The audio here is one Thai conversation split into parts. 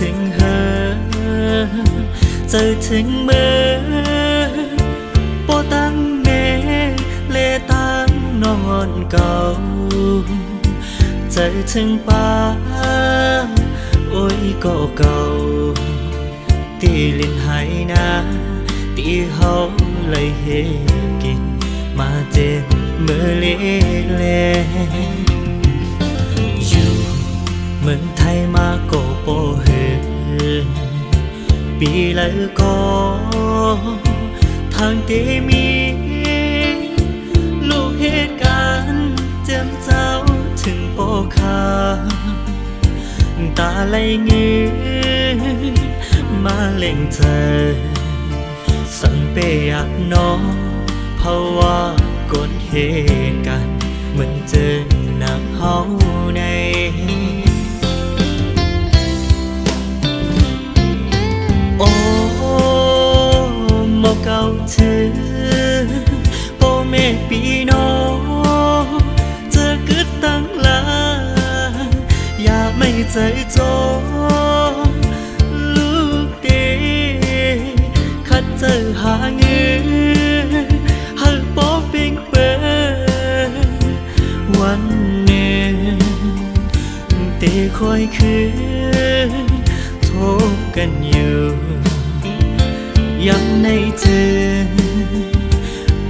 ถึงเธอเจอถึงเมื่อโปตั้งเมเลตั้งนอนเก่าเจอถึงป่าโอ้ยก็เก่าตีลินหายนาตีเฮาเลยเฮกินมาเจ็บเมื่อเละเละอยู่เมืองไทยมาโกโปเฮปีแล้วก็ทางเตมีลูกเหตุการณ์เจ็บเจ้าถึงโปคาตาไหลเงือมาเล่งเธอสันเปอยากน้องเพราะว่ากดเหตุการณ์เหมือนเจอหนักเฮาในโอ้หมอเก่าเธอโปเมปีโนเจอกึดตั้งลาอย่าไม่ใจโจลูกเดขัดเจอหาเงือหักโป๊เป่งเปิดวันหนึ่งเตคอยคืนโทบกันอยู่ยังในเธอ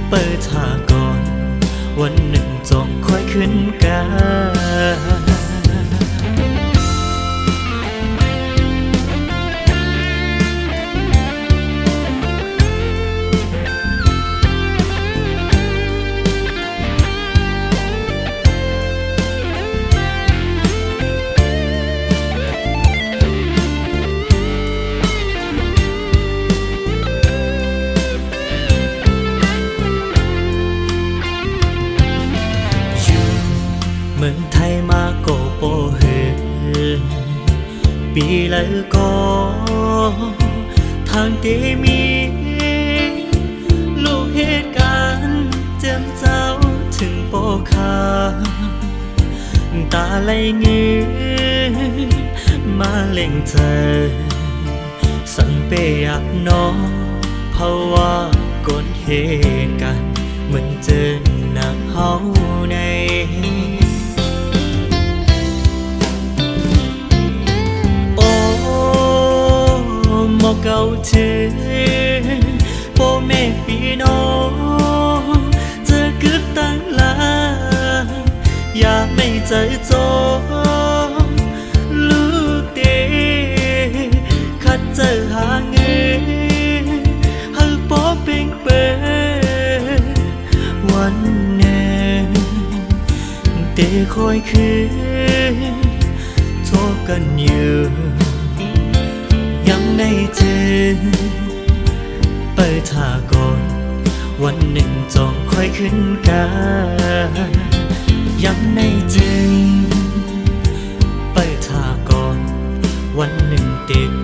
เปิดทาก่อนวันหนึ่งจงคอยขึ้นกันเมืองไทยมาโกโปเฮปีแล้วก็ทางเตมีลูกเหตุการณ์เจ็บเจ้าถึงโปคาตาไหลเงือมาเล่งเธอสันเปอยากน้องเพราะว่ากดเหตุการณ์เหมือนเจอหนักเฮาในหมอเก่าเธอโปเมปีโนเจอกึดตั้งลาอย่าไม่ใจโจลูกเดขัดเจอหาเงือหักโป๊เป่งเปิดวันหนึ่งเตคอยคืนโทบกันอยู่ยังในเธอเปิดทาก่อนวันหนึ่งจองค่อยขึ้นกันยังในจึงเปิดทาก่อนวันหนึ่งเด็ก